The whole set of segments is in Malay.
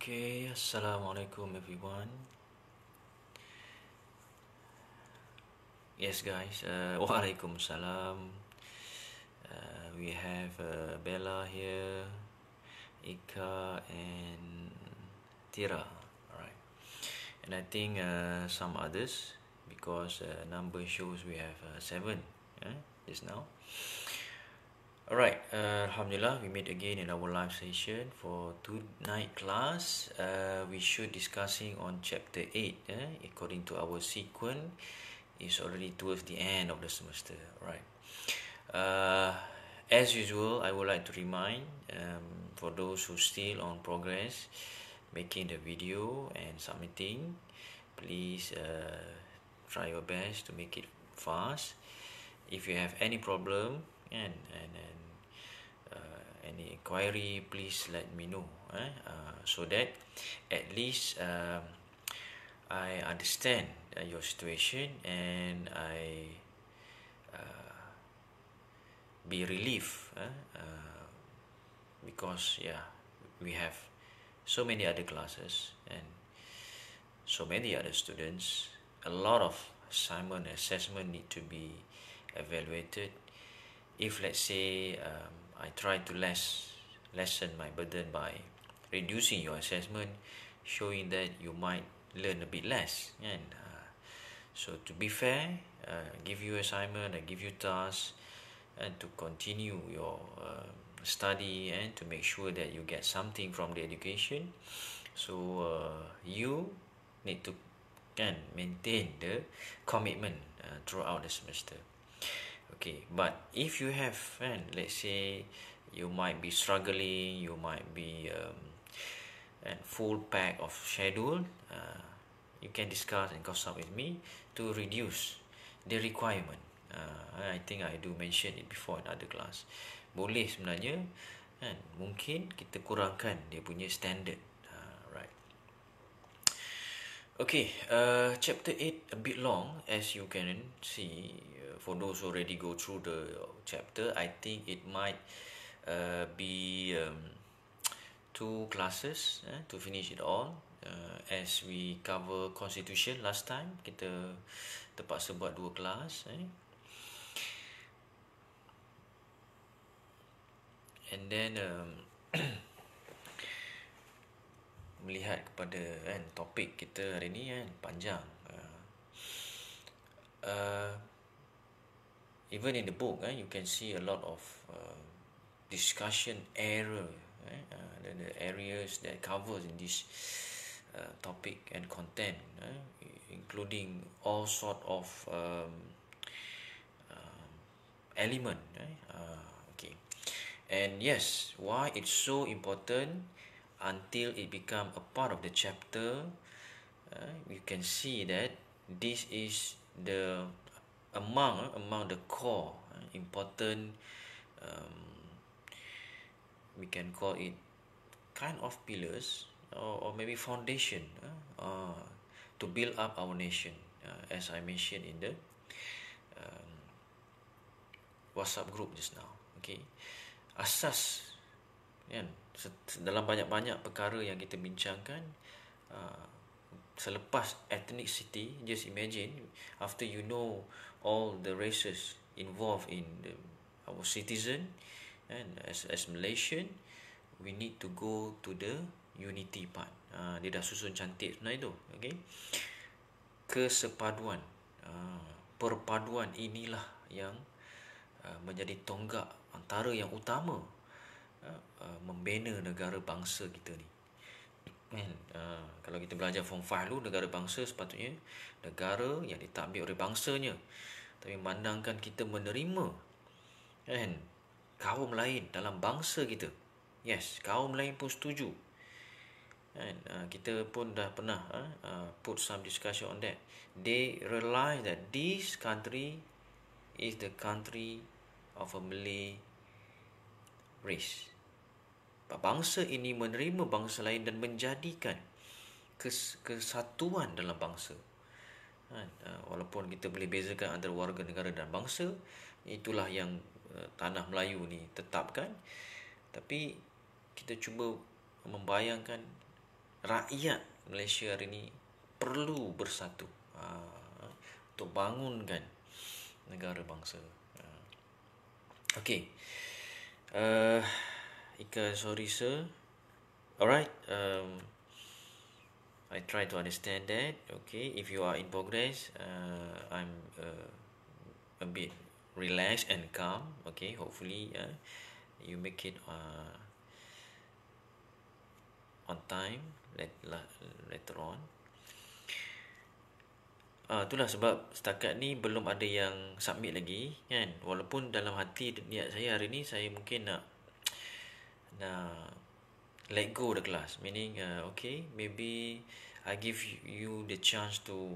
Okay, Assalamualaikum everyone. Yes guys, Waalaikumsalam. We have Bella here, Ika and Tira. Alright. And I think some others because number shows we have 7 just now. Alright, Alhamdulillah, we meet again in our live session for tonight class. We should discussing on chapter 8. According to our sequence, it's already towards the end of the semester. Right. As usual, I would like to remind for those who still on progress, making the video and submitting, please try your best to make it fast. If you have any problem and any inquiry, please let me know, so that at least I understand your situation and I be relieved, because we have so many other classes and so many other students, a lot of assignment assessment need to be evaluated. If let's say I try to lessen my burden by reducing your assessment, showing that you might learn a bit less, and so to be fair, give you assignment, I give you tasks, and to continue your study and to make sure that you get something from the education. So you need to maintain the commitment throughout the semester. Okay, but if you have, let's say you might be struggling, you might be full pack of schedule, you can discuss and consult with me to reduce the requirement. I think I do mention it before in other class. Boleh sebenarnya, mungkin kita kurangkan dia punya standard. Right. Okay, chapter 8 a bit long, as you can see. For those who already go through the chapter, I think it might be 2 classes to finish it all. As we cover constitution last time, kita terpaksa buat 2 kelas. And then melihat kepada topik kita hari ni panjang. Even in the book, you can see a lot of discussion area, the areas that covers in this topic and content, including all sort of element. Okay, and yes, why it's so important until it become a part of the chapter. You can see that this is the among the core important, we can call it kind of pillars or maybe foundation to build up our nation, as I mentioned in the WhatsApp group just now. Okay, asas dalam banyak-banyak perkara yang kita bincangkan, selepas ethnicity, just imagine after you know all the races involved in our citizen, and as Malaysian, we need to go to the unity part. Dia dah susun cantik sebenarnya tu. Okay, kesepaduan, perpaduan inilah yang menjadi tonggak antara yang utama membina negara bangsa kita ni. Kalau kita belajar form 5 dulu, negara bangsa sepatutnya negara yang ditadbir oleh bangsanya. Tapi memandangkan kita menerima kaum lain dalam bangsa kita. Yes, kaum lain pun setuju. Kita pun dah pernah put some discussion on that. They realize that this country is the country of a Malay race. Bangsa ini menerima bangsa lain dan menjadikan kesatuan dalam bangsa. Walaupun kita boleh bezakan antara warga negara dan bangsa, itulah yang tanah Melayu ni tetapkan. Tapi kita cuba membayangkan rakyat Malaysia hari ini perlu bersatu untuk bangunkan negara bangsa. Okay. Ika, sorry sir. Alright. I try to understand that. Okay. If you are in progress, I'm a bit relaxed and calm. Okay. Hopefully, you make it on time later on. Itulah sebab setakat ni belum ada yang submit lagi kan. Walaupun dalam hati niat saya hari ni saya mungkin nak let go the class, meaning okay, maybe I give you the chance to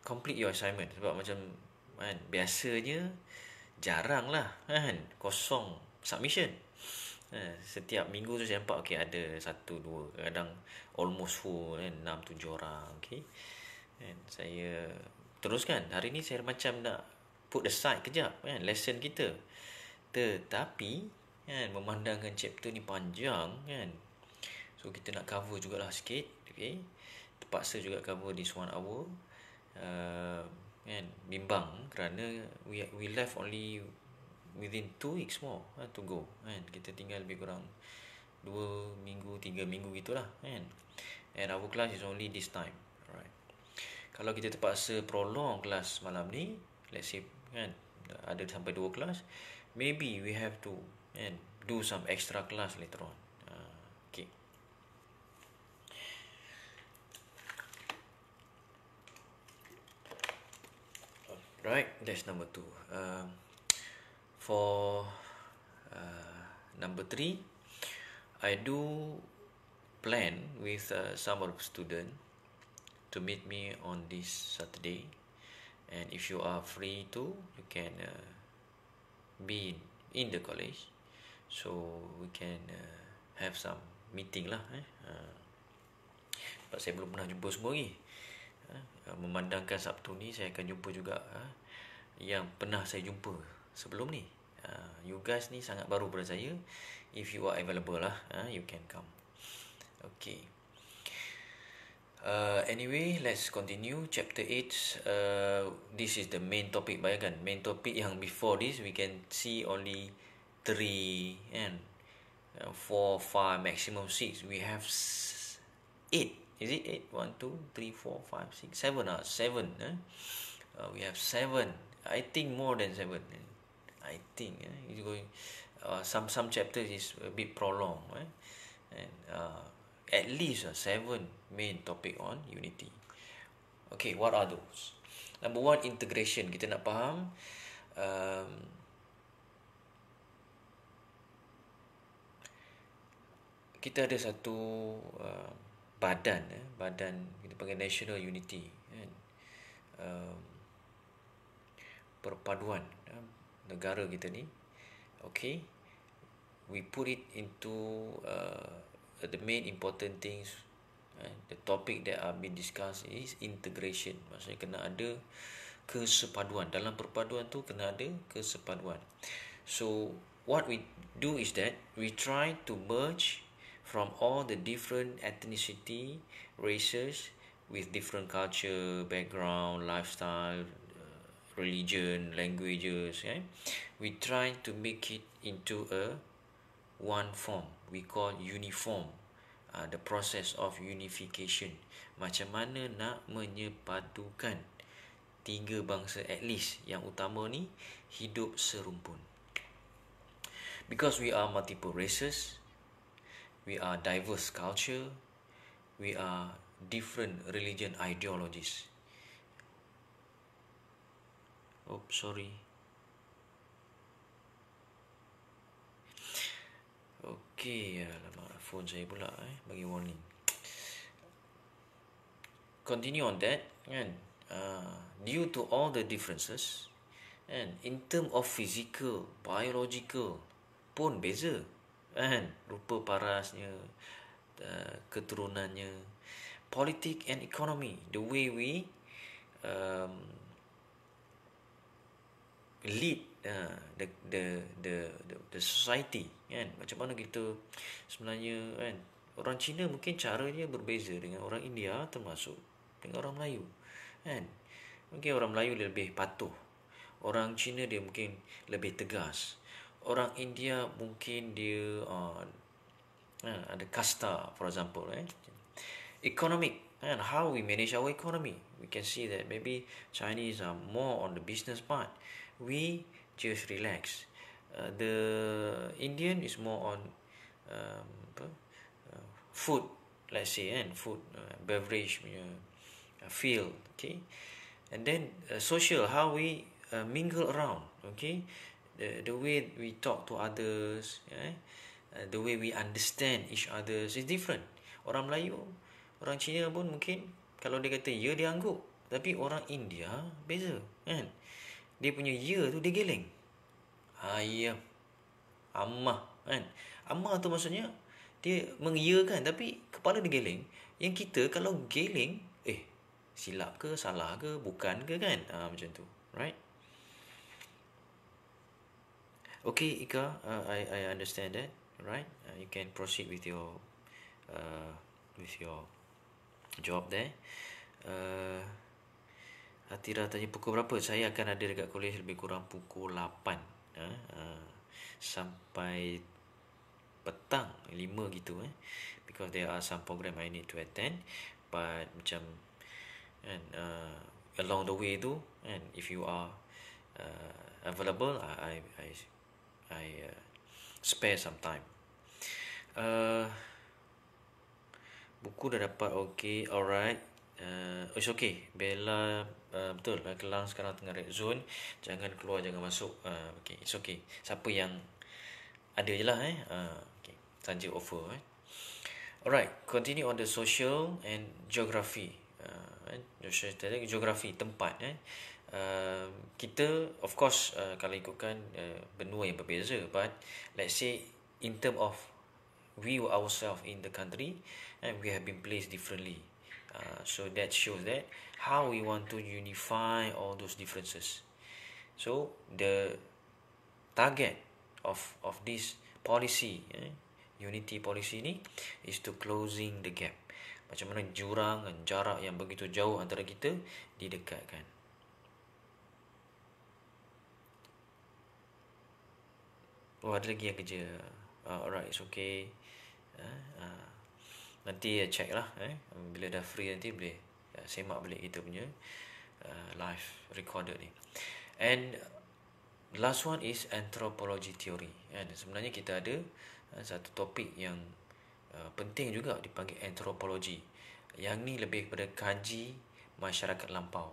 complete your assignment. Sebab macam kan, biasanya jarang lah kan kosong submission. Setiap minggu tu saya nampak okay, ada 1, 2, kadang almost full kan, 6, 7 orang. Okay, and saya teruskan. Hari ni saya macam nak put aside kejap kan lesson kita, tetapi kan memandangkan chapter ni panjang kan, so kita nak cover jugalah sikit. Okay, terpaksa juga cover this 1 hour. Kan bimbang kerana we left only within 2 weeks more to go kan. Kita tinggal lebih kurang 2 minggu 3 minggu gitulah kan, and our class is only this time. Alright, kalau kita terpaksa prolong kelas malam ni, let's say kan ada sampai 2 kelas, maybe we have to and do some extra class later on. Okay. Right, that's number 2. For number 3, I do plan with some of the students to meet me on this Saturday, and if you are free too, you can be in the college, so we can have some meeting lah. Sebab saya belum pernah jumpa semua lagi. Memandangkan Sabtu ni saya akan jumpa juga yang pernah saya jumpa sebelum ni. You guys ni sangat baru pada saya. If you are available lah, you can come. Okay. Anyway, let's continue chapter 8. This is the main topic. Bayangkan main topic yang before this we can see only 3 and 4, 5, maximum 6. We have 8. Is it 8? 1, 2, 3, 4, 5, 6, 7. 7. We have 7. I think more than 7. I think it's going. Some chapters is a bit prolonged. And at least 7 main topic on unity. Okay, what are those? Number 1, integration. Kita nak faham kita ada satu badan kita panggil National Unity kan? Perpaduan negara kita ni. Okay, we put it into the main important things. The topic that are being discussed is integration. Maksudnya kena ada kesepaduan. Dalam perpaduan tu kena ada kesepaduan. So what we do is that we try to merge from all the different ethnicity, races, with different culture, background, lifestyle, religion, languages. We try to make it into a one form. We call uniform. The process of unification. Macam mana nak menyepadukan 3 bangsa at least yang utama ni hidup serumpun. Because we are multiple races, we are diverse culture, we are different religion ideologies. Oh, sorry. Okay, alamak, phone saya pula bagi warning. Continue on that kan. Due to all the differences and in term of physical, biological pun beza kan, rupa parasnya, keturunannya, politik and economy, the way we lead the society kan, macam mana kita sebenarnya kan Orang Cina mungkin caranya berbeza dengan orang India, termasuk dengan orang Melayu, kan? Mungkin orang Melayu lebih patuh, orang Cina dia mungkin lebih tegas, orang India mungkin dia ada kasta, for example, economic, and how we manage our economy. We can see that maybe Chinese are more on the business part. We just relax. The Indian is more on food, let's say, and food, beverage punya field, okay. And then social, how we mingle around, okay. The way we talk to others, the way we understand each other is different. Orang Melayu, orang Cina pun mungkin kalau dia kata ya, dia angguk. Tapi orang India beza, kan? Dia punya ya tu dia geleng. Ayam, amah, kan? Amah tu maksudnya dia mengiyakan tapi kepala dia geleng. Yang kita kalau geleng, silap ke, salah ke, bukan ke, kan? Macam tu, right? Okay, Ika, I understand that, right? You can proceed with your job there. Atira tanya pukul berapa? Saya akan ada dekat kolej lebih kurang pukul 8 sampai petang 5 gitu, because there are some program I need to attend. But macam along the way tu, and if you are available, I spare some time. Buku dah dapat, okay, alright. It's okay, Bella, betul lah, Kelang sekarang tengah red zone. Jangan keluar, jangan masuk. Okay, it's okay. Siapa yang ada je lah, okay, Sanja offer, Alright, continue on the social and geography. Geography, tempat, kita of course kalau ikutkan benua yang berbeza, but let's say in term of we ourselves in the country, and we have been placed differently, so that shows that how we want to unify all those differences. So the target of this policy, unity policy ni, is to closing the gap. Macam mana jurang dan jarak yang begitu jauh antara kita didekatkan. Oh, ada lagi yang kerja. Alright, it's okay. Nanti check lah, bila dah free nanti boleh semak balik kita punya live recorder ni. And last one is anthropology theory, sebenarnya kita ada satu topik yang penting juga dipanggil anthropology. Yang ni lebih kepada kaji masyarakat lampau.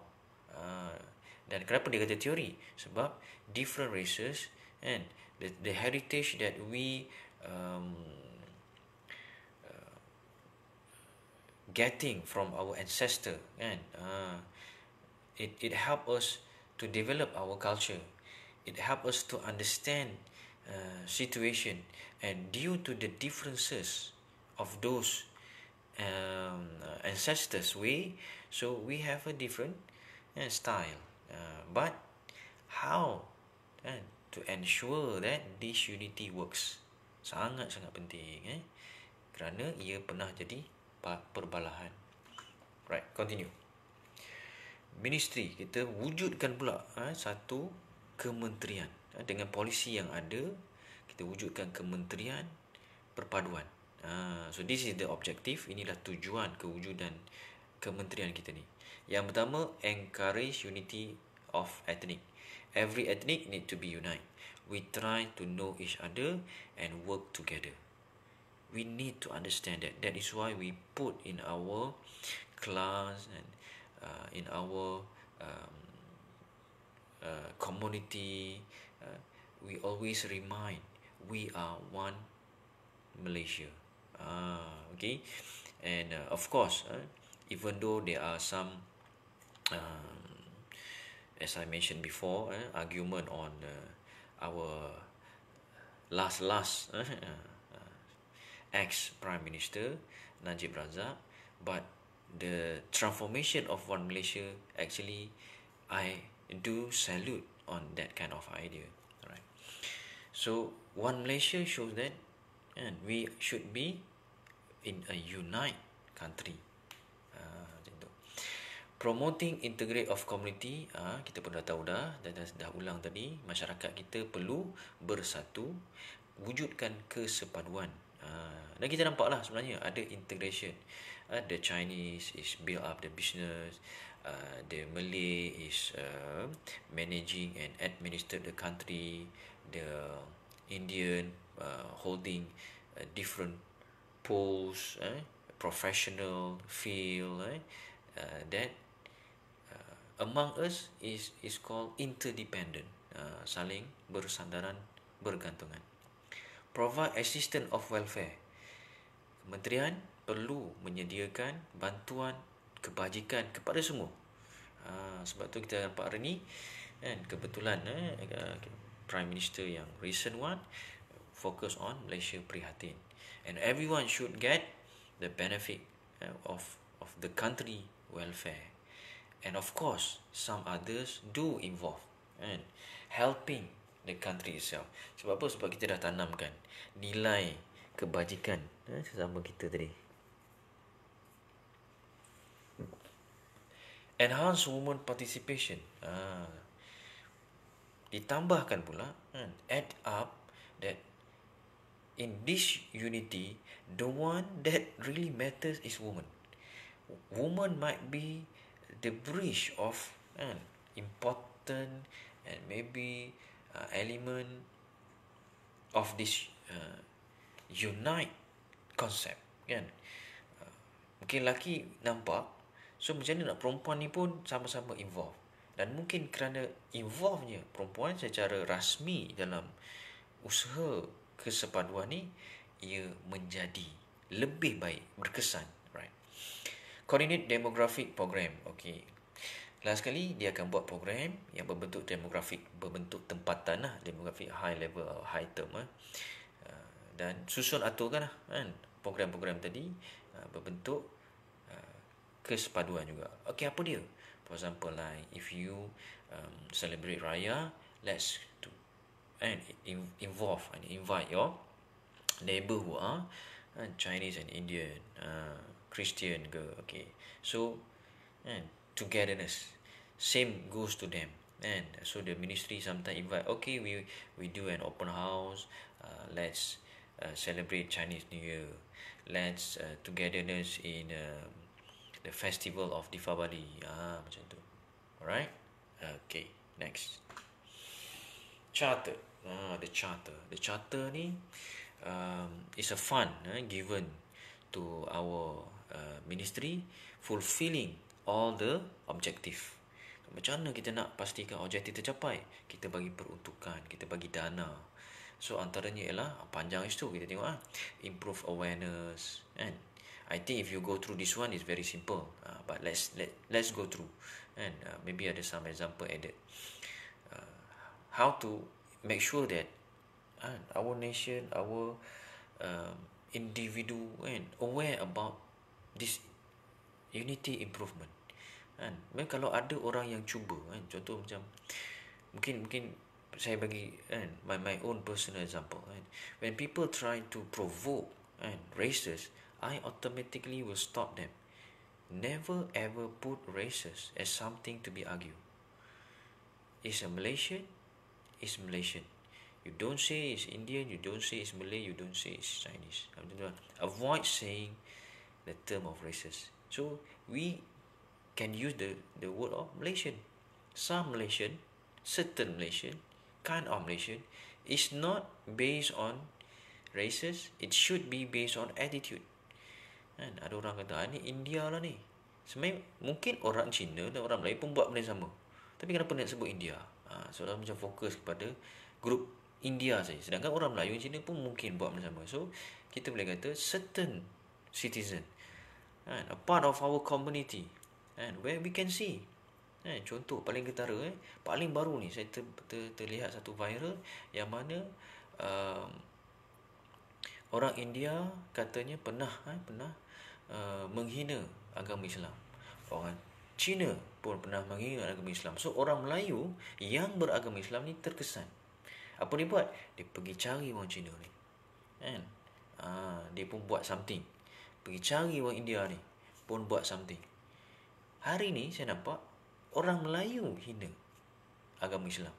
Dan kenapa dia kata teori? Sebab different races and the heritage that we getting from our ancestor, kan? It help us to develop our culture. It help us to understand situation, and due to the differences of those ancestors way, so we have a different style, but how to ensure that this unity works, sangat-sangat penting, kerana ia pernah jadi perbalahan. Right, continue. Ministry, kita wujudkan pula satu kementerian dengan polisi yang ada. Kita wujudkan kementerian perpaduan. So this is the objective. Inilah tujuan kewujudan kementerian kita ni. Yang pertama, encourage unity of ethnic. Every ethnic need to be unite. We try to know each other and work together. We need to understand that. That is why we put in our class and in our community, we always remind we are one Malaysia. Okay, and of course, even though there are some, as I mentioned before, argument on our last ex-Prime Minister Najib Razak, but the transformation of one Malaysia, actually I do salute on that kind of idea. Alright, so one Malaysia shows that, and we should be in a unite country. Macam tu. Promoting integrate of community, kita pun dah tahu dah ulang tadi, masyarakat kita perlu bersatu, wujudkan kesepaduan. Dan kita nampak lah sebenarnya ada integration. The Chinese is build up the business, the Malay is managing and administer the country, the Indian holding different posts, professional field, that among us is called interdependent, saling bersandaran, bergantungan. Provide assistance of welfare. Kementerian perlu menyediakan bantuan kebajikan kepada semua. Sebab tu kita nampak hari ni, kan, kebetulan Prime Minister yang recent one focus on Malaysia Prihatin, and everyone should get the benefit of the country welfare. And of course, some others do involve and helping the country itself. Sebab apa? Sebab kita dah tanamkan nilai kebajikan sesama kita tadi. Enhance women participation. Ditambahkan pula, add up that in this unity, the one that really matters is woman. Woman might be the bridge of important and maybe element of this unite concept, kan? Mungkin lelaki nampak, so macam mana nak perempuan ni pun sama-sama involve. Dan mungkin kerana involve-nya perempuan secara rasmi dalam usaha kesepaduan ni, ia menjadi lebih baik, berkesan, right? Coordinate demographic program. Okay, last sekali dia akan buat program yang berbentuk demografik, berbentuk tempatan lah, demografik high level, high term, dan susun aturkan lah, kan, program-program tadi berbentuk kesepaduan juga. Okay, apa dia? For example, like if you celebrate Raya, let's do and involve and invite your neighbor who are Chinese and Indian, Christian ke, okay. So, togetherness, same goes to them. And so the ministry sometimes invite, okay, we do an open house, let's celebrate Chinese New Year, let's togetherness in the festival of Deepavali, macam tu. Alright, okay, next. Charter. The charter ni is a fund given to our ministry, fulfilling all the objective. Macam mana kita nak pastikan objektif tercapai? Kita bagi peruntukan, kita bagi dana. So antaranya ialah, panjang itu kita tengok, improve awareness, and I think if you go through this one, it's very simple, but let's go through, and maybe ada some example added. How to make sure that our nation, our individual, aware about this unity improvement. Memang kalau ada orang yang cuba, contoh macam mungkin saya bagi my own personal example, when people try to provoke races, I automatically will stop them. Never ever put races as something to be argued. It's a Malaysian, it's Malaysian. You don't say it's Indian, you don't say it's Malay, you don't say it's Chinese. Avoid saying the term of races. So we can use the word of Malaysian. Some Malaysian, certain Malaysian, kind of Malaysian is not based on races. It should be based on attitude. Ada orang kata, ni India lah ni. Sebenarnya mungkin orang Cina dan orang Melayu pun buat benda sama. Tapi kenapa nak sebut India? Seolah macam fokus kepada grup India saja. Sedangkan orang Melayu dan Cina pun mungkin buat benda sama. So kita boleh kata certain citizen, a part of our community, where we can see. Contoh paling ketara, paling baru ni saya terlihat satu viral yang mana orang India katanya pernah menghina agama Islam. Orang Cina pun pernah menghina agama Islam. So orang Melayu yang beragama Islam ni terkesan. Apa dia buat? Dia pergi cari orang Cina ni, Dia pun buat something, Pergi cari orang India ni pun buat something. Hari ni saya nampak orang Melayu hina agama Islam.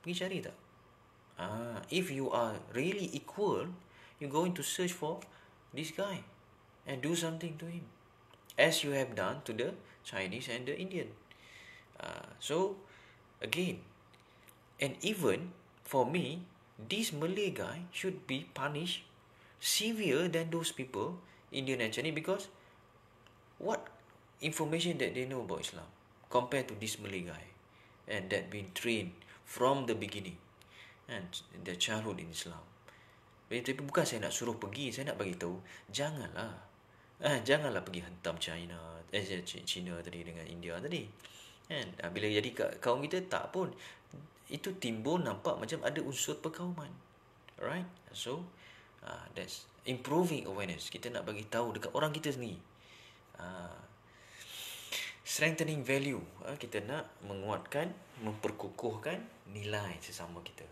Pergi cari tak? If you are really equal, you're going to search for this guy and do something to him, as you have done to the Chinese and the Indian. So again, and even for me, this Malay guy should be punished severe than those people, Indian and Chinese, because what information that they know about Islam compared to this Malay guy, and that been trained from the beginning and the childhood in Islam. Tapi bukan saya nak suruh pergi, saya nak bagi tahu janganlah pergi hentam China tadi dengan India tadi. Kan? Bila jadi kaum kita tak pun, itu timbul nampak macam ada unsur perkauman. Alright? So that's improving awareness. Kita nak bagi tahu dekat orang kita sendiri. Strengthening value. Kita nak menguatkan, memperkukuhkan nilai sesama kita.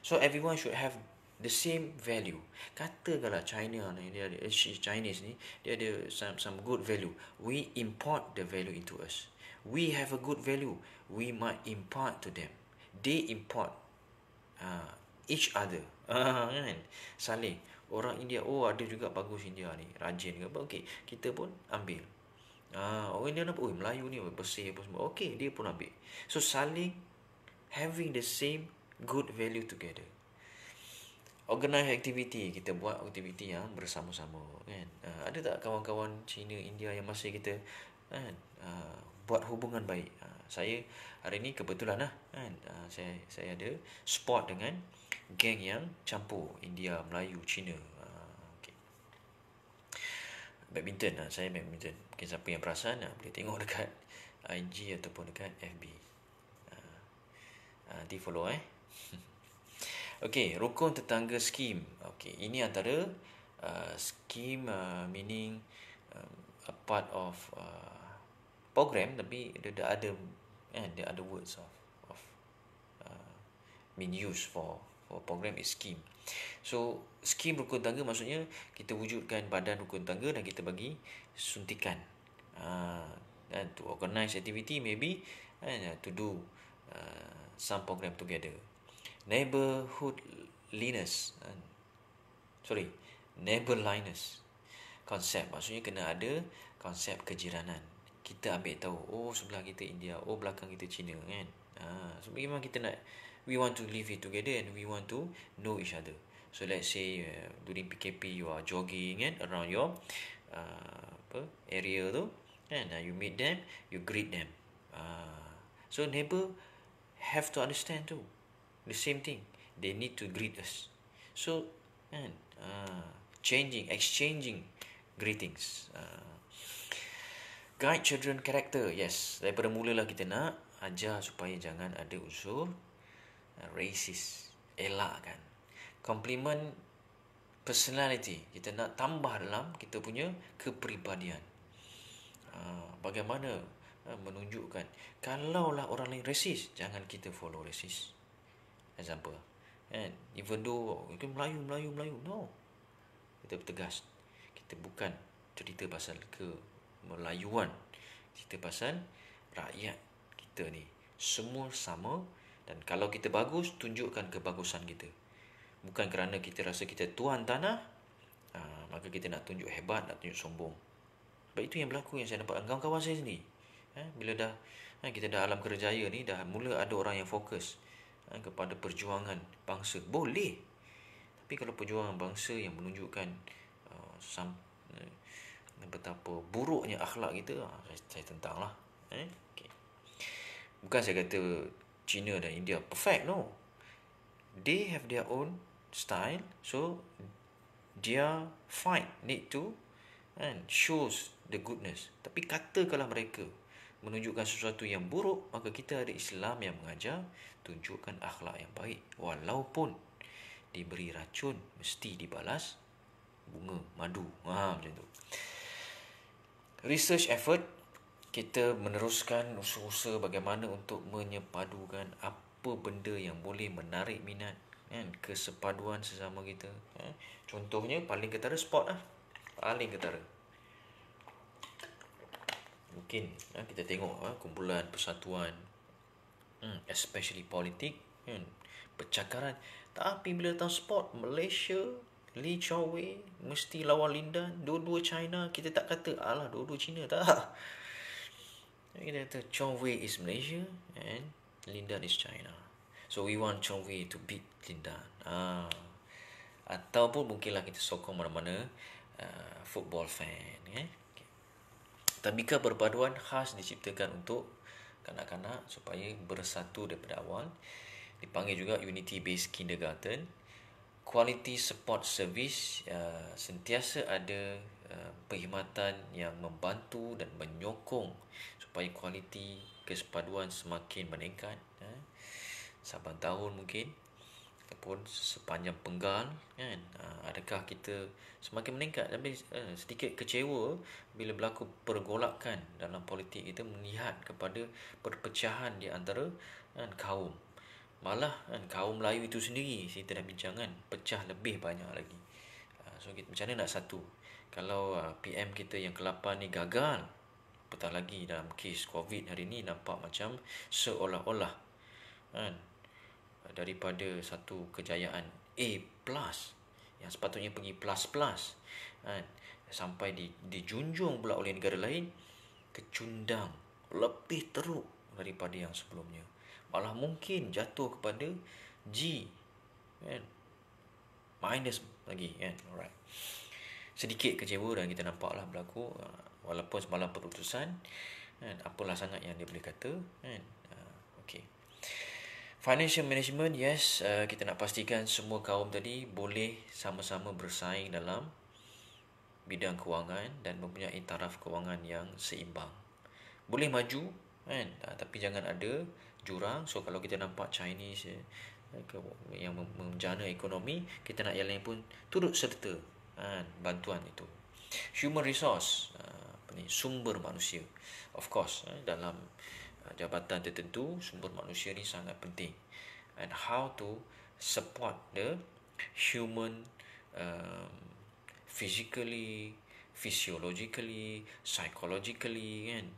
So everyone should have the same value. Katakanlah China ni, Chinese ni, dia ada some good value. We import the value into us. We have a good value, we might impart to them. They import each other. Kan? Saling. Orang India, ada juga bagus India ni, rajin ke apa. Okay, kita pun ambil. Orang India nampak, Melayu ni bersih apa semua. Okay, dia pun ambil. So saling having the same good value together. Organize activity, kita buat aktiviti yang bersama-sama, kan. Ada tak kawan-kawan Cina, India yang masih kita kan buat hubungan baik? Saya hari ni kebetulan kan, saya ada sport dengan geng yang campur India, Melayu, Cina. Okay. Badminton, saya badminton. Mungkin siapa yang perasan boleh tengok dekat IG ataupun dekat FB. Nanti follow Okey, rukun tetangga skim. Okey, ini antara skim meaning a part of program, tapi the other words of being used for program is scheme. So skim rukun tangga maksudnya kita wujudkan badan rukun tangga dan kita bagi suntikan. And to organize activity maybe, and to do some program together. Neighborliness konsep, maksudnya kena ada konsep kejiranan. Kita ambil tahu, sebelah kita India, belakang kita Cina, kan. So memang kita nak, we want to live it together and we want to know each other. So let's say during PKP you are jogging kan around your area tu, kan, you meet them, you greet them. So neighbor have to understand too the same thing. They need to greet us. So, exchanging greetings. Guide children character. Yes, daripada mulalah kita nak ajar supaya jangan ada unsur racist. Elakkan. Compliment personality. Kita nak tambah dalam kita punya kepribadian. Bagaimana menunjukkan, kalaulah orang lain racist, jangan kita follow racist. Example, and even though itu Melayu, no, kita bertegas. Kita bukan cerita pasal kemelayuan, cerita pasal rakyat kita ni semua sama, dan kalau kita bagus, tunjukkan kebagusan kita. Bukan kerana kita rasa kita tuan tanah, maka kita nak tunjuk hebat, nak tunjuk sombong. Sebab itu yang berlaku, yang saya nampak kawan-kawan saya sendiri. Bila dah kita dah alam kerjaya ni, dah mula ada orang yang fokus kepada perjuangan bangsa, boleh. Tapi kalau perjuangan bangsa yang menunjukkan betapa buruknya akhlak kita, saya tentang lah. Okay. Bukan saya kata China dan India perfect, no. They have their own style, so their fight need to shows the goodness. Tapi katakanlah mereka menunjukkan sesuatu yang buruk, maka kita ada Islam yang mengajar tunjukkan akhlak yang baik. Walaupun diberi racun, mesti dibalas bunga, madu. Macam tu. Research effort, kita meneruskan usaha-usaha bagaimana untuk menyepadukan apa benda yang boleh menarik minat, kesepaduan sesama kita. Contohnya paling ketara sport lah. paling ketara. Mungkin kita tengok kumpulan persatuan, especially politik, percakaran. Tapi bila datang sport, Malaysia, Lee Chong Wei mesti lawan Lindan, dua-dua China. Kita tak kata alah dua-dua China, tak. Kita kata Chong Wei is Malaysia and Lindan is China. So we want Chong Wei to beat Lindan. Ataupun mungkinlah kita sokong mana-mana football fan. Tadika perpaduan khas diciptakan untuk kanak-kanak supaya bersatu daripada awal. Dipanggil juga Unity Based Kindergarten. Quality Support Service, sentiasa ada perkhidmatan yang membantu dan menyokong supaya kualiti kesepaduan semakin meningkat. Saban tahun mungkin ataupun sepanjang penggal, kan, adakah kita semakin meningkat. Tapi sedikit kecewa bila berlaku pergolakan dalam politik kita, melihat kepada perpecahan di antara kaum. Malah kaum Melayu itu sendiri, kita dah bincang kan, pecah lebih banyak lagi. So kita macam mana nak satu? Kalau PM kita yang ke-8 ni gagal, apatah lagi dalam kes COVID hari ni, nampak macam seolah-olah daripada satu kejayaan A+ yang sepatutnya pergi plus sampai dijunjung pula oleh negara lain, kecundang lebih teruk daripada yang sebelumnya. Malah mungkin jatuh kepada G, minus lagi, alright. Sedikit kecewa dan kita nampaklah berlaku, walaupun semalam perutusan, apalah sangat yang dia boleh kata, okay. Financial management, yes, kita nak pastikan semua kaum tadi boleh sama-sama bersaing dalam bidang kewangan dan mempunyai taraf kewangan yang seimbang. Boleh maju, tapi jangan ada jurang. So kalau kita nampak Chinese yang menjana ekonomi, kita nak yang lain pun turut serta bantuan itu. Human resource, sumber manusia, of course, dalam jabatan tertentu sumber manusia ni sangat penting, and how to support the human physically, physiologically, psychologically, kan.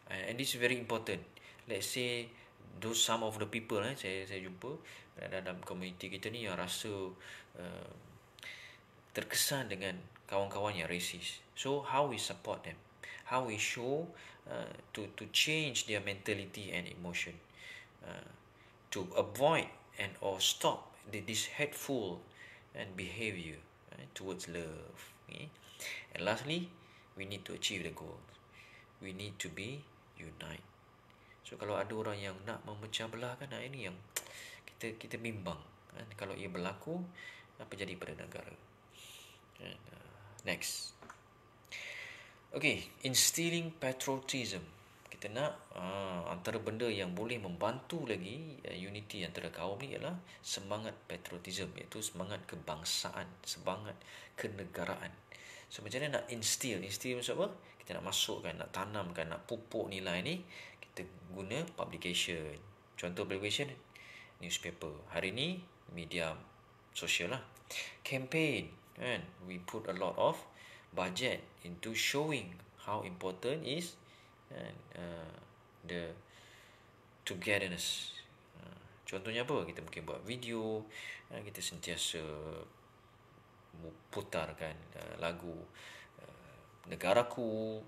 And this is very important. Let's say those some of the people saya jumpa dalam komuniti kita ni yang rasa terkesan dengan kawan-kawan yang racist. So how we support them? How we show to change their mentality and emotion, to avoid and or stop this hateful and behavior towards love. Okay? And lastly, we need to achieve the goal. We need to be unite. So kalau ada orang yang nak memecah belahkan, ini yang kita bimbang. Kalau ia berlaku, apa jadi pada negara? Next. Okay, instilling patriotism. Kita nak antara benda yang boleh membantu lagi unity antara kaum ni ialah semangat patriotism, iaitu semangat kebangsaan, semangat kenegaraan. So macam mana nak instill maksud apa? Kita nak masukkan, nak tanamkan, nak pupuk nilai ni, kita guna publication. Contoh publication, newspaper. Hari ni media sosial lah. Campaign, kan? We put a lot of budget into showing how important is the togetherness. Contohnya apa? Kita mungkin buat video, kita sentiasa putarkan lagu Negaraku,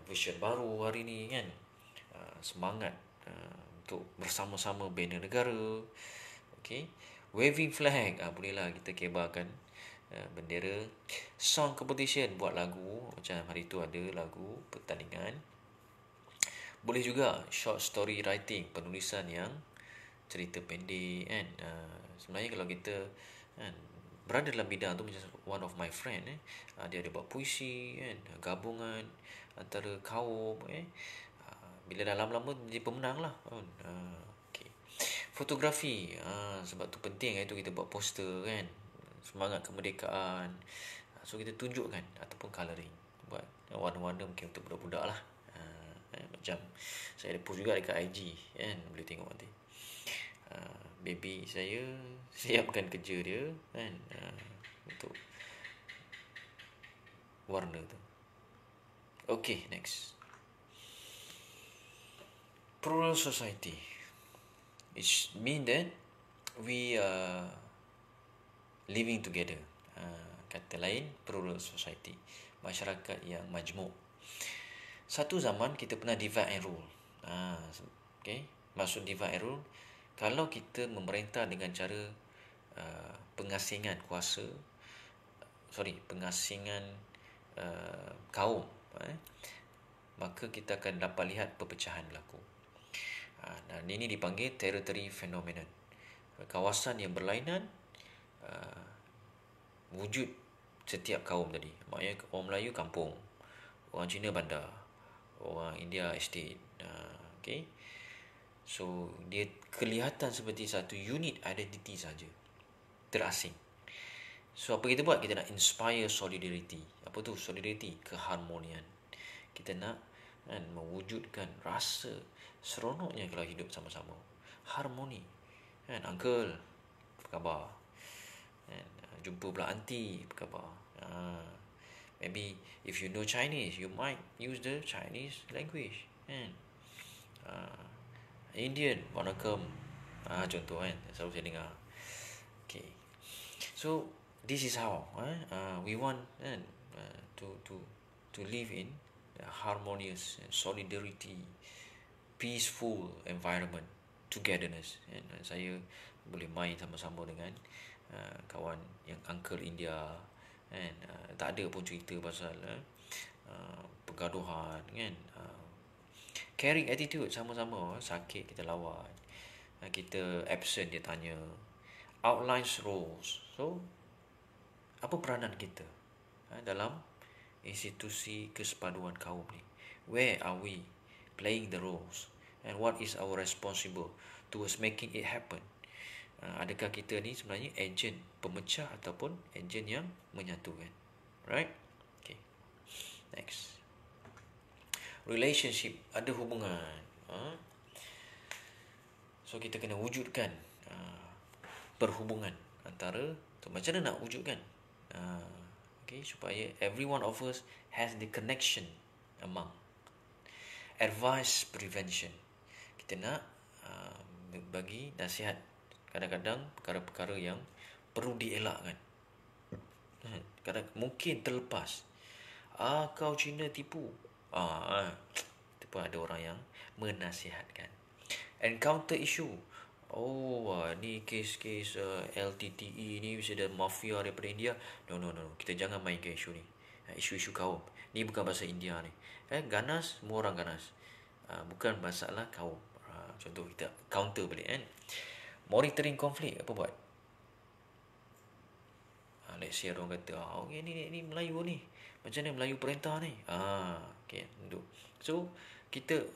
version baru hari ni, kan. Semangat untuk bersama-sama bina negara. Okay. Waving flag, bolehlah kita kebarkan bendera. Song competition, buat lagu, macam hari tu ada lagu pertandingan. Boleh juga short story writing, penulisan yang cerita pendek, kan. Sebenarnya kalau kita berada dalam bidang tu, macam one of my friend, dia ada buat puisi, kan, gabungan antara kaum, bila dah lama-lama dia pemenang lah, kan. Okay. Fotografi, sebab tu penting, itu kita buat poster, kan, semangat kemerdekaan. So kita tunjukkan, ataupun colouring, buat warna-warna mungkin untuk budak-budak lah. Macam saya ada post juga dekat IG, kan, boleh tengok nanti. Baby saya siapkan kerja dia, kan, untuk warna tu. Okay, next. Plural society. It mean that we are living together. Kata lain, plural society. Masyarakat yang majmuk. Satu zaman kita pernah divide and rule. Okay. Maksud divide and rule, kalau kita memerintah dengan cara pengasingan kuasa, pengasingan kaum, maka kita akan dapat lihat perpecahan berlaku. Dan ini dipanggil territory phenomenon. Kawasan yang berlainan, wujud setiap kaum tadi. Maknanya orang Melayu kampung, orang Cina bandar, orang India estate. Okay. So dia kelihatan seperti satu unit identity saja, terasing. So apa kita buat? Kita nak inspire solidarity. Apa tu solidarity? Keharmonian. Kita nak mewujudkan rasa seronoknya kalau hidup sama-sama. Harmoni. Uncle, apa khabar? Jumpa pula auntie, apa khabar? Maybe if you know Chinese, you might use the Chinese language. Indian, wanakkam. Contoh selalu saya dengar. Okay. So this is how we want to live in a harmonious, solidarity, peaceful environment, togetherness. Saya boleh main sama-sama dengan kawan yang uncle India, tak ada pun cerita pasal pergaduhan, caring attitude, sama-sama. Sakit kita lawan, kita absent dia tanya, outlines roles. So apa peranan kita dalam institusi kesepaduan kaum ni? Where are we playing the roles, and what is our responsible towards making it happen? Adakah kita ni sebenarnya ejen pemecah ataupun ejen yang menyatukan? Right? Okay. Next. Relationship, ada hubungan. So kita kena wujudkan perhubungan antara. So macam mana nak wujudkan? Okay, supaya every one of us has the connection among. Advice prevention. Kita nak bagi nasihat. Kadang-kadang perkara-perkara yang perlu dielakkan. Kadang mungkin terlepas. Kau Cina tipu. Itu pun ada orang yang menasihatkan. Encounter issue. Ni kes-kes LTTE ni bisa ada mafia daripada India. No. Kita jangan mainkan isu ni. Isu-isu kaum. Ni bukan bahasa India ni. Ganas, semua orang ganas. Bukan masalah kaum. Contoh kita counter balik kan. Monitoring konflik, apa buat? Let's say orang kata, okay, ni Melayu ni. Macam mana Melayu perintah ni? Okay, so kita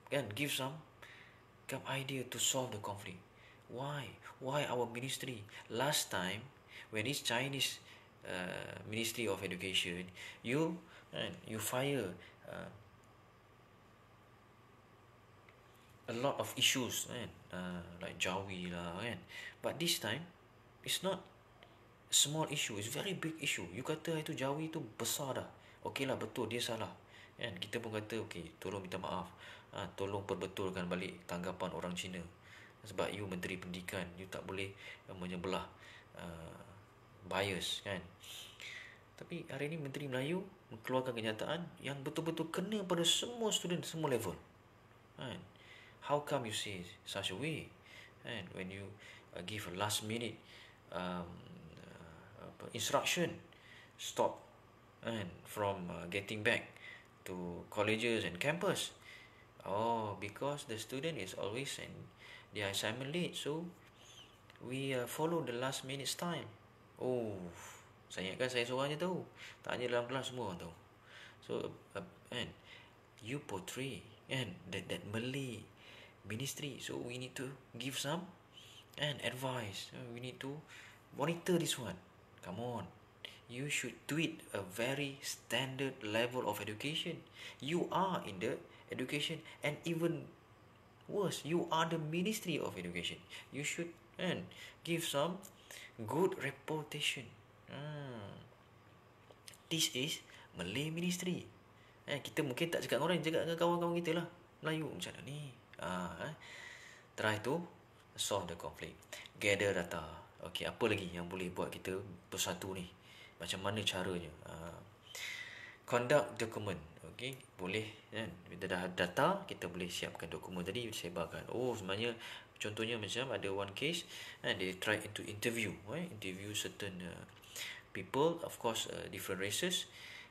kan give some idea to solve the conflict. Why our ministry last time when it's Chinese Ministry of Education, you fire a lot of issues like Jawi lah kan. But this time it's not a small issue, it's very big issue. You kata itu Jawi tu besar dah. Okey lah, betul dia salah kan. Kita pun kata okey, tolong minta maaf. Tolong perbetulkan balik tanggapan orang Cina. Sebab you Menteri Pendidikan, you tak boleh menyebelah bias kan. Tapi hari ini Menteri Melayu mengeluarkan kenyataan yang betul-betul kena pada semua student, semua level kan. How come you say such a way? And when you give a last minute instruction, stop from getting back to colleges and campus. Because the student is always in their assignment late, so we follow the last minute style. Saya ingatkan saya seorang je tahu. Tanya dalam kelas semua orang tahu. So you portray that Malay ministry, so we need to give some advice. We need to monitor this one. Come on, you should tweet a very standard level of education. You are in the education, and even worse, you are the Ministry of Education. You should give some good reputation. This is Malay Ministry. Kita mungkin tak cakap dengan orang, cakap dengan kawan-kawan kita lah, Melayu macam mana ni. Try to solve the conflict. Gather data. Okay, apa lagi yang boleh buat kita bersatu ni? Macam mana caranya? Conduct document. Okay, boleh kan? Bila dah data, kita boleh siapkan dokumen tadi, sebarkan. Sebenarnya contohnya macam ada one case, they try to interview certain people, of course different races,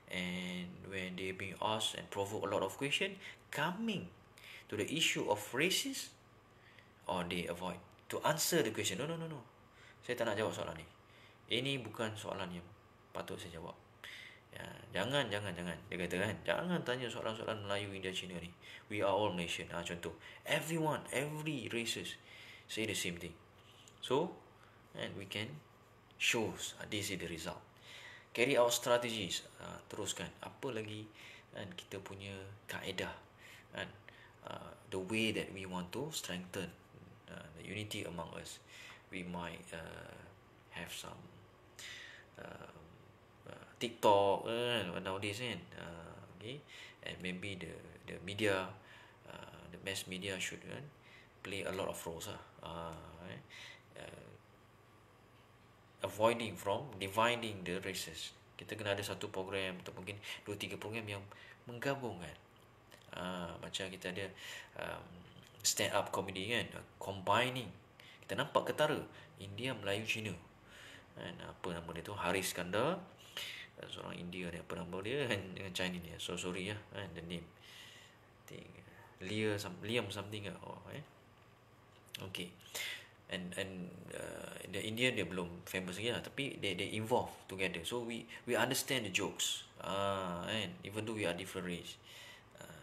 and when they being asked and provoke a lot of question coming to the issue of races, or they avoid to answer the question. No, saya tak nak jawab soalan ni. Ini bukan soalan yang patut saya jawab. Jangan dia kata kan, jangan tanya soalan-soalan Melayu, India, Cina ni. We are all Malaysian. Contoh, every races say the same thing. So, and we can show this is the result. Carry out strategies. Teruskan. Apa lagi kita punya kaedah, the way that we want to strengthen the unity among us. We might have some TikTok nowadays kan, okay, and maybe the media, the mass media should play a lot of roles avoiding from dividing the races. Kita kena ada satu program atau mungkin 2-3 program yang menggabungkan. Macam kita ada stand up comedy kan, combining. Kita nampak ketara India, Melayu, Cina. Apa nama dia tu, Haris Iskandar, seorang India ni, apa nama dia dengan Chinese ni, so sorry the name, Liam something okay, and the Indian dia belum famous lagi tapi they involve together, so we understand the jokes, and even though we are different race,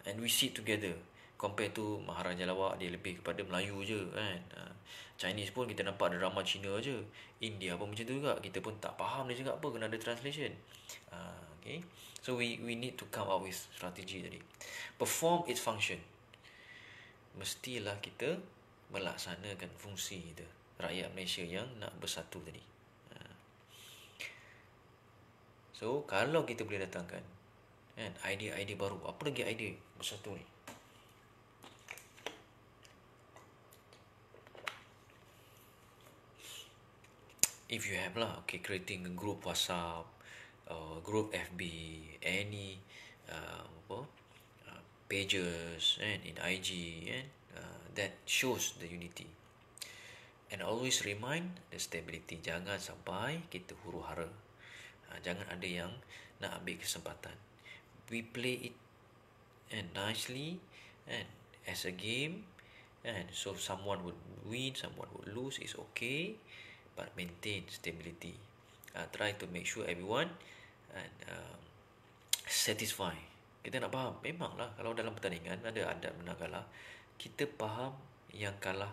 and we sit together. Compare to Maharaja Lawak, dia lebih kepada Melayu je kan. Chinese pun kita nampak ada drama Cina je. India pun macam tu juga, kita pun tak faham dia cakap apa, kena ada translation. Okay, so we need to come up with strategy tadi. Perform its function. Mestilah kita melaksanakan fungsi kita, rakyat Malaysia yang nak bersatu tadi. So kalau kita boleh datangkan kan idea-idea baru, apa lagi idea bersatu ni? If you have okay, creating a group WhatsApp, group FB, any pages and in IG, and that shows the unity. And always remind the stability. Jangan sampai kita huru hara. Jangan ada yang nak ambil kesempatan. We play it and nicely and as a game, and so someone would win, someone would lose, is okay. But maintain stability. Try to make sure everyone satisfy. Kita nak faham, memanglah kalau dalam pertandingan ada adab menang kalah, kita faham yang kalah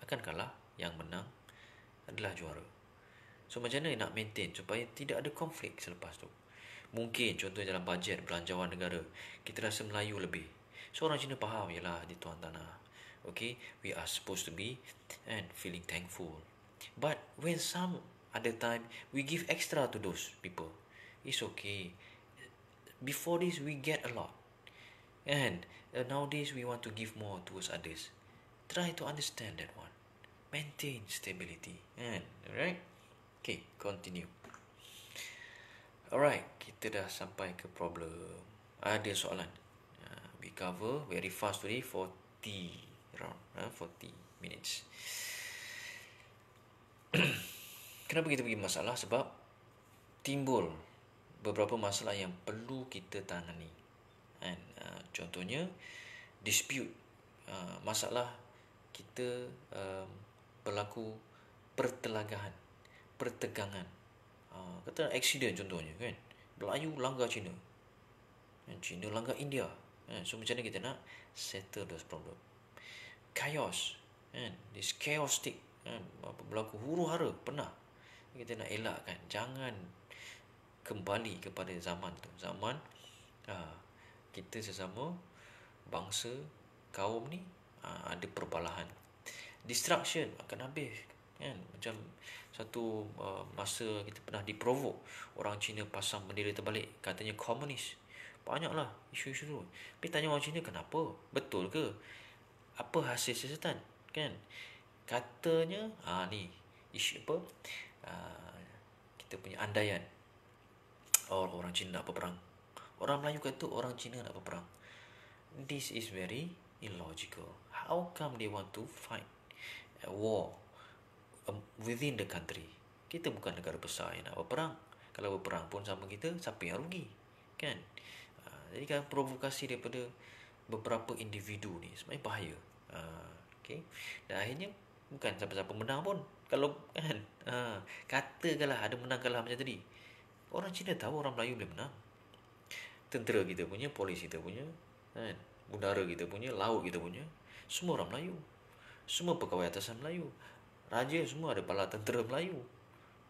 akan kalah, yang menang adalah juara. So macam mana nak maintain supaya tidak ada konflik selepas tu? Mungkin contoh dalam bajet belanjawan negara, kita rasa Melayu lebih, so orang Cina faham, yalah di tuan tanah. Okay, we are supposed to be and feeling thankful. But when some other time we give extra to those people, it's okay. Before this we get a lot, and nowadays we want to give more towards others. Try to understand that one. Maintain stability, and alright. Okay, continue. Alright, kita dah sampai ke problem. Ada soalan. We cover very fast today, 40 minutes. Kenapa kita pergi masalah? Sebab timbul beberapa masalah yang perlu kita tangani. And contohnya dispute, masalah kita berlaku pertelagahan, pertegangan. Kata accident contohnya kan, Melayu langgar Cina, Cina langgar India. So macam mana kita nak settle those problem? Chaos, this chaotic, berlaku huru hara, pernah kita nak elakkan. Jangan kembali kepada zaman tu, zaman kita sesama bangsa, kaum ni ada perbalahan. Distraction akan habis kan. Macam satu masa kita pernah diprovok, orang Cina pasang bendera terbalik, katanya komunis. Banyaklah isu-isu tu. Tapi tanya orang Cina, kenapa? Betul ke? Apa hasil siasatan? Kan? Katanya ni isu apa? Kita punya andaian orang Cina nak berperang. Orang Melayu kata orang Cina nak berperang. This is very illogical. How come they want to fight a war within the country? Kita bukan negara besar yang nak berperang. Kalau berperang pun sama kita, siapa yang rugi? Kan? Jadi kan provokasi daripada beberapa individu ni sebenarnya bahaya. Okay. Dan akhirnya bukan siapa-siapa menang pun. Kalau kan, katakanlah ada menang kalah macam tadi, orang Cina tahu orang Melayu boleh menang. Tentera kita punya, polis kita punya, kan, udara kita punya, laut kita punya, semua orang Melayu. Semua pegawai atasan Melayu. Raja semua ada bala tentera Melayu.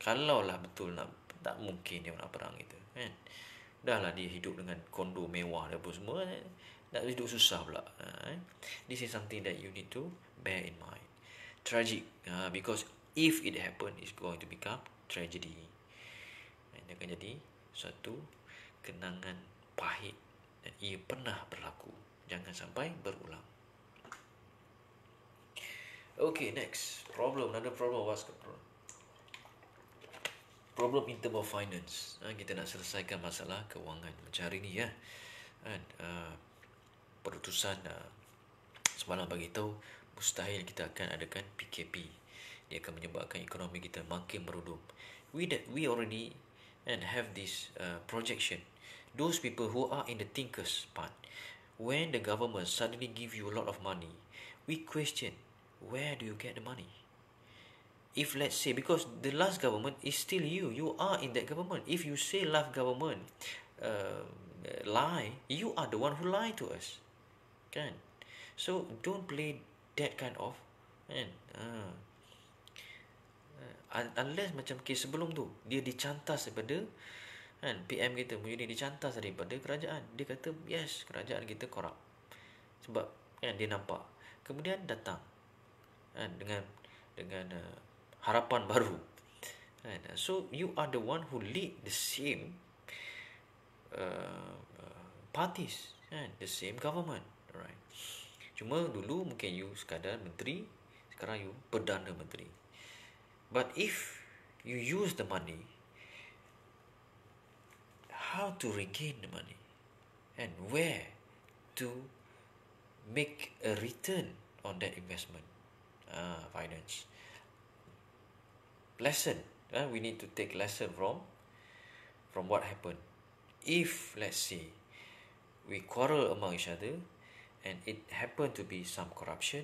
Kalaulah betul nak, tak mungkin dia nak perang kita, kan. Dah lah dia hidup dengan kondo mewah dan apa semua, nak hidup susah pula. This is something that you need to bear in mind. Tragic, because if it happen, it's going to become tragedy. Dia akan jadi suatu kenangan pahit dan ia pernah berlaku. Jangan sampai berulang. Okay, next problem. Another problem. What's the problem? Problem in terms of finance. Kita nak selesaikan masalah kewangan macam hari ni, ya. Perutusan semalam bagi tahu mustahil kita akan adakan PKP. Dia akan menyebabkan ekonomi kita makin merudum. We already have this projection. Those people who are in the thinkers part, when the government suddenly give you a lot of money, we question, where do you get the money? If let's say, because the last government is still you are in that government. If you say last government lie, you are the one who lie to us, kan? So don't play that kind of, kan? Unless macam kes sebelum tu, dia dicantas daripada, kan, PM kita Muhyiddin dicantas daripada kerajaan. Dia kata yes, kerajaan kita korup. Sebab kan dia nampak. Kemudian datang, kan, dengan harapan baru. Kan? So you are the one who lead the same parties, kan, the same government, right? Cuma dulu mungkin you sekadar menteri, sekarang you Perdana Menteri. But if you use the money, how to regain the money and where to make a return on that investment? Finance lesson. We need to take lesson from what happened. If let's say we quarrel among each other and it happen to be some corruption,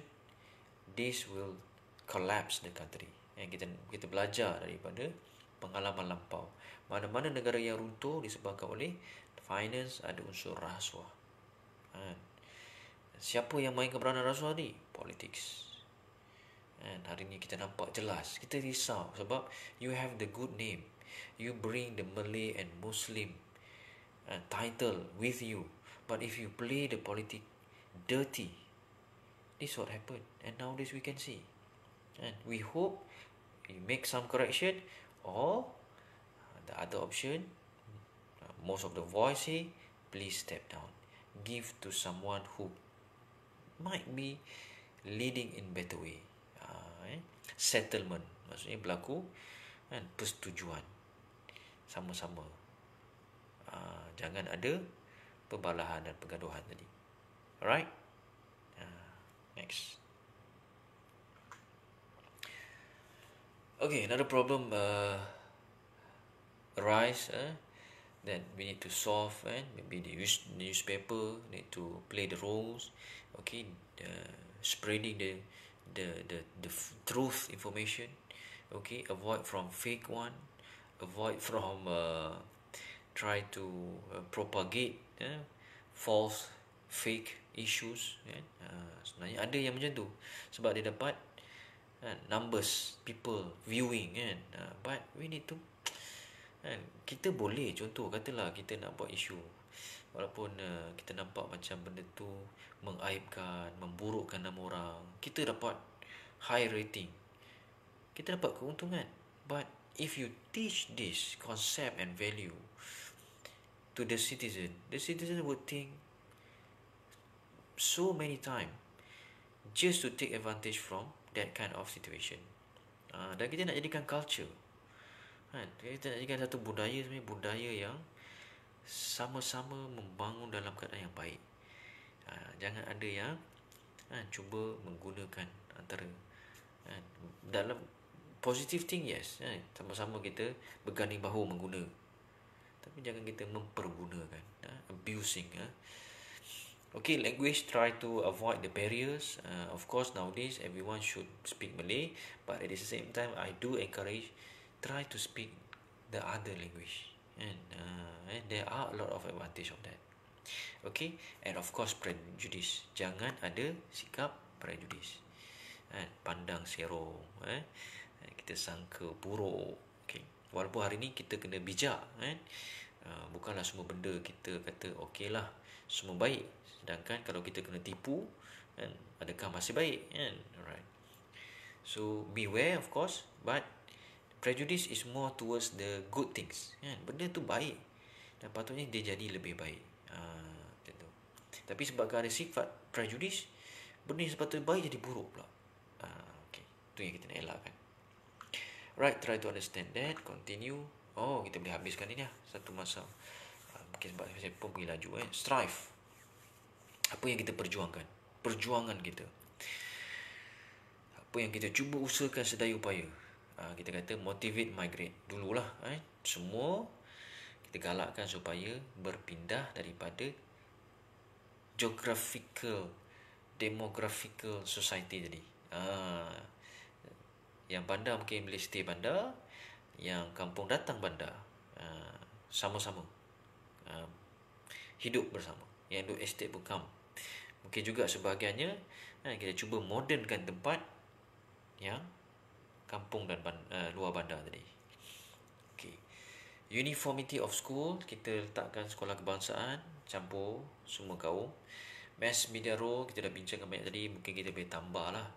this will collapse the country. And kita belajar daripada pengalaman lampau. Mana-mana negara yang runtuh disebabkan oleh finance ada unsur rasuah. Siapa yang mainkan peranan rasuah ni? Politics. Hari ni kita nampak jelas. Kita risau sebab you have the good name. You bring the Malay and Muslim title with you. But if you play the politics dirty, this what happened. And nowadays we can see. And we hope you make some correction, or the other option, most of the voice say, please step down. Give to someone who might be leading in better way. Settlement, maksudnya berlaku, kan, persetujuan sama-sama. Jangan ada perbalahan dan pergaduhan tadi. Alright? Next. Okay, another problem arise that we need to solve. Maybe the newspaper need to play the roles. Okay, spreading the truth information. Okay, avoid from fake one. Avoid from try to propagate false, fake issues. Sebenarnya ada yang macam tu sebab dia dapat numbers people viewing, kan. But we need to, kita boleh, contoh katalah kita nak buat isu, walaupun kita nampak macam benda tu mengaibkan, memburukkan nama orang, kita dapat high rating, kita dapat keuntungan. But if you teach this concept and value to the citizen would think so many times just to take advantage from that kind of situation. Dan kita nak jadikan culture, kan? Kita nak jadikan satu budaya, sebenarnya budaya yang sama-sama membangun dalam keadaan yang baik. Jangan ada yang cuba menggunakan antara dalam positive thing, yes, sama-sama kita berganding bahu mengguna, tapi jangan kita mempergunakan, abusing. Okay, language, try to avoid the barriers. Of course, nowadays everyone should speak Malay, but at the same time, I do encourage try to speak the other language, and there are a lot of advantage of that. Okay, and of course prejudice, jangan ada sikap prejudice, pandang serong, kita sangka buruk. Okay, walaupun hari ni kita kena bijak, bukanlah semua benda kita kata okey lah, semua baik. Sedangkan kalau kita kena tipu, adakah masih baik, Alright. So beware, of course, but prejudice is more towards the good things, benda tu baik dan patutnya dia jadi lebih baik. Tentu. Tapi sebabkan ada sifat prejudice, benda yang sepatutnya baik jadi buruk pula. Okay, tu yang kita nak elakkan. Right, try to understand that. Continue. Kita boleh habiskan ini satu masa. Mungkin sebab saya pun pergi laju. Strive. Apa yang kita perjuangkan? Perjuangan kita. Apa yang kita cuba usahakan sedaya upaya. Kita kata motivate, migrate. Dululah, semua kita galakkan supaya berpindah daripada geographical, demographical society tadi. Yang bandar mungkin boleh stay bandar, yang kampung datang bandar. Sama-sama hidup bersama. Yang duduk estate pun come. Mungkin juga sebahagiannya kita cuba modernkan tempat yang kampung dan luar bandar tadi. Okay. Uniformity of school, kita letakkan sekolah kebangsaan, campur semua kaum. Mass media role, kita dah bincangkan banyak tadi, mungkin kita boleh tambah lah.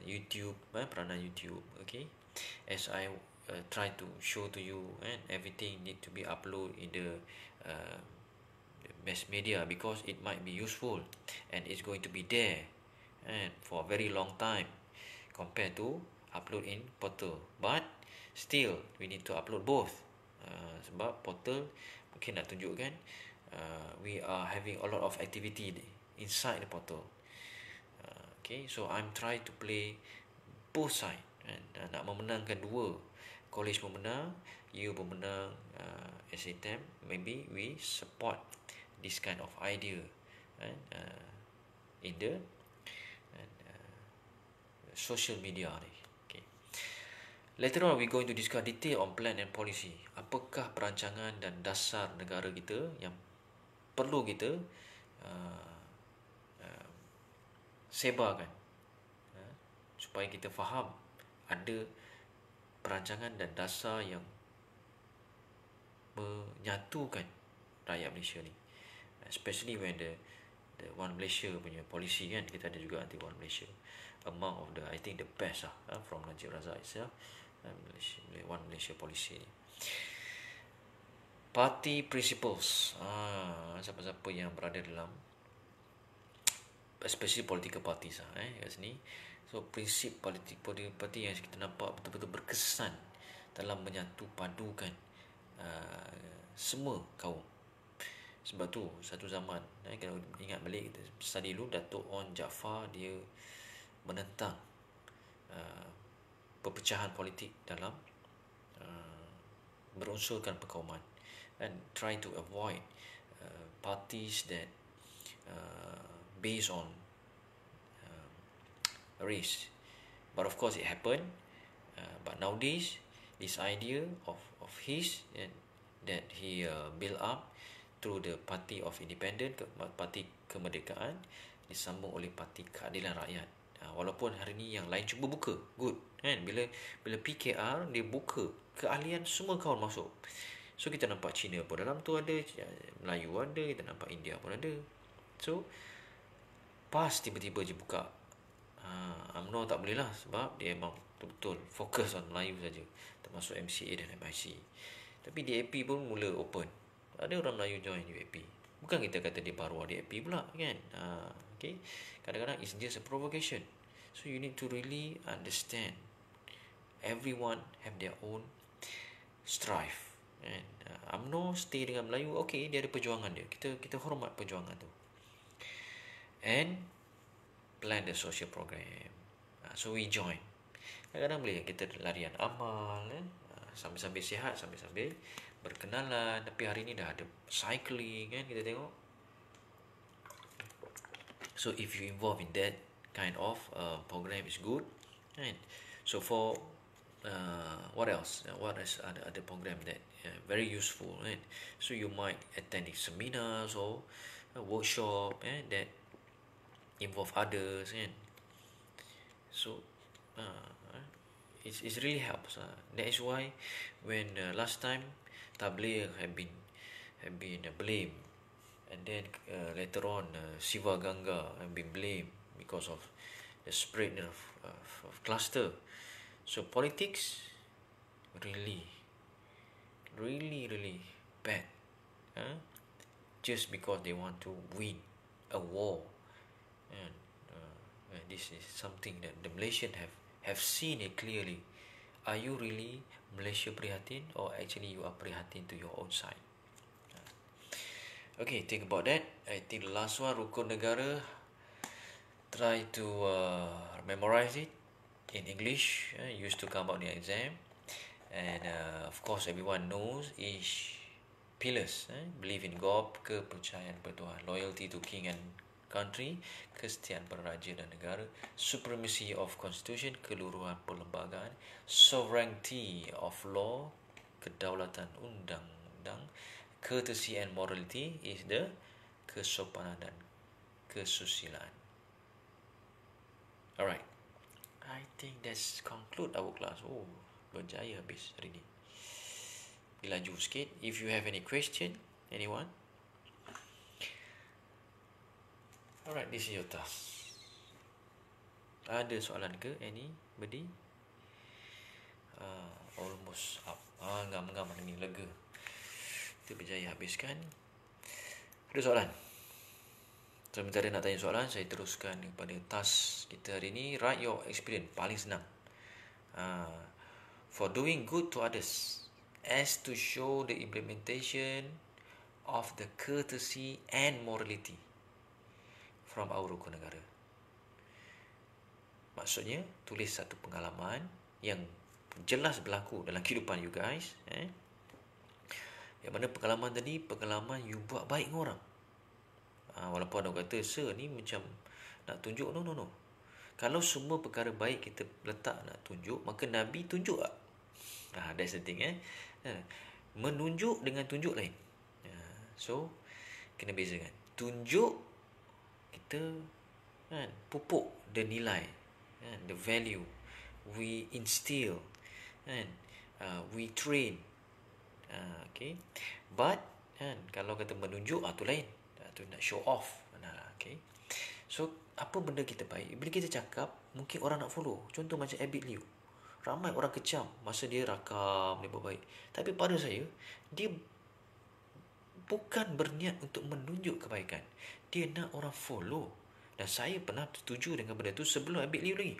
YouTube, peranan YouTube. Okay. As I try to show to you, everything need to be upload in the mass media, because it might be useful and it's going to be there for a very long time compared to upload in portal. But still we need to upload both, sebab portal mungkin nak tunjukkan we are having a lot of activity inside the portal. Okay, so I'm trying to play both side, nak memenangkan dua. College memenang, you memenang, SATM. Maybe we support this kind of idea in the social media ni. Okay. Later on we going to discuss detail on plan and policy. Apakah perancangan dan dasar negara kita yang perlu kita sebarkan, supaya kita faham ada perancangan dan dasar yang menyatukan rakyat Malaysia ni, especially when the One Malaysia punya policy, kan, kita ada juga anti One Malaysia, among of the, I think the best from Najib Razak itself, One Malaysia policy ni. Party principles, siapa-siapa yang berada dalam especially political parties kat sini. So prinsip politik parti yang kita nampak betul-betul berkesan dalam menyatu padukan semua kaum. Sebab tu satu zaman, kalau ingat balik, kita study dulu Datuk On Jaafar, dia menentang perpecahan politik dalam berunsurkan perkauman, and try to avoid parties that based on race. But of course it happened, but nowadays this idea of his that he build up through the Party of Independent, Parti Kemerdekaan, disambung oleh Parti Keadilan Rakyat. Walaupun hari ni yang lain cuba buka, good, kan, bila PKR dia buka, keahlian semua kawan masuk. So kita nampak Cina pun dalam tu ada, Melayu ada, kita nampak India pun ada. So pas tiba-tiba je buka, UMNO tak boleh lah, sebab dia memang betul-betul fokus on Melayu saja, termasuk MCA dan MIC. Tapi DAP pun mula open, ada orang Melayu join DAP. Bukan kita kata dia baru DAP pula kan. Okay. Kadang-kadang it's just a provocation. So you need to really understand everyone have their own strive. And UMNO stay dengan Melayu, okay, dia ada perjuangan dia. Kita hormat perjuangan tu. And plan the social program. So we join. Kadang-kadang boleh kita larian amal kan? Sambil-sambil sihat, sambil-sambil berkenalan. Tapi hari ni dah ada cycling kan, kita tengok. So if you involve in that kind of program is good kan. So for what else? What is other program that very useful kan? So you might attend seminars or a workshop that involve others kan. So it really helps. That is why when last time Tabligh have been blamed, and then later on Siva Ganga have been blamed because of the spread of cluster. So politics really bad, just because they want to win a war. And this is something that the Malaysian have seen it clearly. Are you really Malaysia prihatin, or actually you are prihatin to your own side? Okay, think about that. I think the last one, Rukun Negara, try to memorize it in English. Used to come out in the exam. And of course everyone knows is pillars. Believe in God, kepercayaan pada Tuhan, loyalty to king and country, kesetiaan pada raja dan negara, supremacy of constitution, keluruhan perlembagaan, sovereignty of law, kedaulatan undang-undang, courtesy and morality is the kesopanan dan kesusilaan. Alright, I think that's conclude our class. Oh, berjaya habis hari ni. Laju sikit. If you have any question, anyone? Alright, this is your task. Ada soalan ke? Anybody? Almost up. Ngam-ngam hari ni, lega. Kita berjaya habiskan. Ada soalan? Sementara nak tanya soalan, saya teruskan kepada task kita hari ni. Write your experience. Paling senang. For doing good to others, as to show the implementation of the courtesy and morality from our Rukun Negara. Maksudnya, tulis satu pengalaman yang jelas berlaku dalam kehidupan you guys. Yang mana pengalaman tadi, pengalaman you buat baik dengan orang. Walaupun ada kata, sir ni macam nak tunjuk. No. Kalau semua perkara baik kita letak nak tunjuk, maka Nabi tunjuk tak? That's the thing. Menunjuk dengan tunjuk lain. So, kena bezakan. Tunjuk, kita pupuk the nilai, the value, we instill, we train. Okay. But kalau kata menunjuk, tu lain. Tu nak show off. Okay. So, apa benda kita baik, bila kita cakap, mungkin orang nak follow. Contoh macam Abid Liu, ramai orang kecam masa dia rakam, dia buat baik. Tapi pada saya, dia bukan berniat untuk menunjuk kebaikan, dia nak orang follow. Dan saya pernah setuju dengan benda tu sebelum Abid Liu lagi.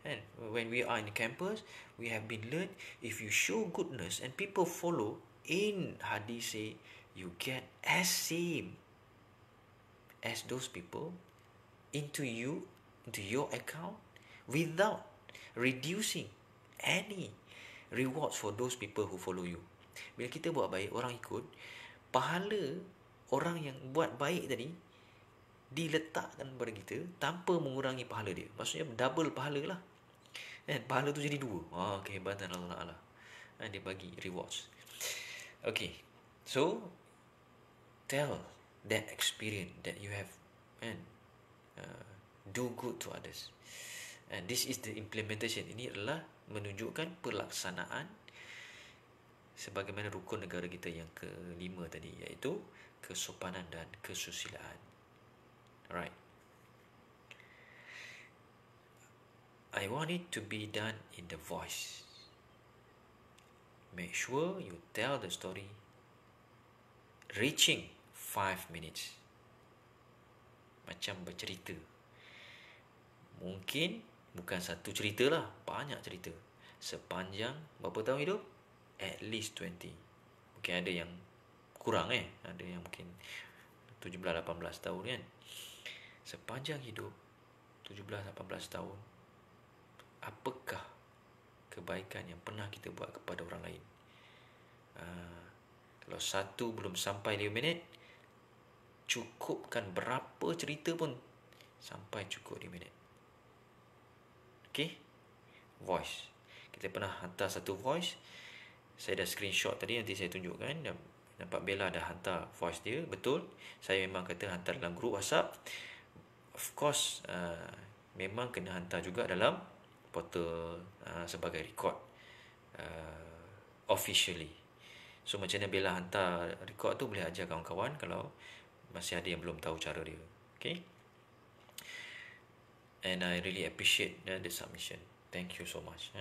And when we are in campus, we have been learned, if you show goodness and people follow, in hadith say, you get as same as those people into your account, without reducing any rewards for those people who follow you. Bila kita buat baik, orang ikut, pahala orang yang buat baik tadi diletakkan kepada kita tanpa mengurangi pahala dia. Maksudnya double pahala lah. Pahala tu jadi 2. Kehebatan Allah Ta'ala. Dia bagi rewards. Okay. So, tell that experience that you have, do good to others. And this is the implementation. Ini adalah menunjukkan pelaksanaan sebagaimana rukun negara kita yang ke-5 tadi, iaitu kesopanan dan kesusilaan. Alright. I want it to be done in the voice. Make sure you tell the story reaching 5 minutes. Macam bercerita. Mungkin bukan satu cerita lah, banyak cerita. Sepanjang berapa tahun hidup? At least 20. Mungkin ada yang kurang ada yang mungkin 17-18 tahun kan. Sepanjang hidup 17-18 tahun, apakah kebaikan yang pernah kita buat kepada orang lain? Kalau satu belum sampai 5 minit, cukupkan berapa cerita pun sampai cukup 5 minit. Okay? Voice. Kita pernah hantar satu voice. Saya dah screenshot tadi, nanti saya tunjukkan. Nampak Bella dah hantar voice dia. Betul, saya memang kata hantar dalam grup WhatsApp. Of course, memang kena hantar juga dalam portal sebagai record officially. So macam mana Bella hantar record tu, boleh ajar kawan-kawan kalau masih ada yang belum tahu cara dia. Okay. And I really appreciate the submission. Thank you so much.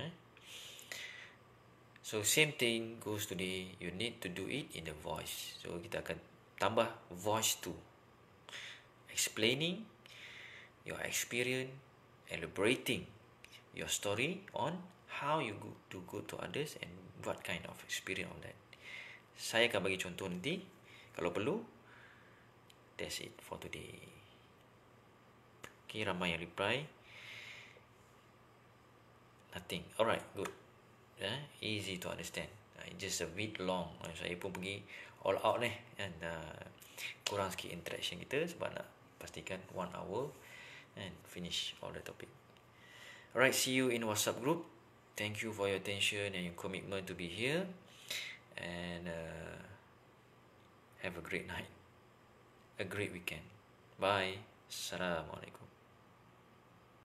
So same thing goes today. You need to do it in the voice. So kita akan tambah voice tu, explaining your experience, elaborating your story on how you do good to others and what kind of experience on that. Saya akan bagi contoh nanti kalau perlu. That's it for today. Okay, ramai yang reply. Nothing. Alright, good. Easy to understand. Just a bit long. Saya pun pergi all out and kurang sikit interaction kita sebab nak pastikan 1 hour and finish all the topic. Alright, see you in WhatsApp group. Thank you for your attention and your commitment to be here. And have a great night. A great weekend. Bye. Assalamualaikum.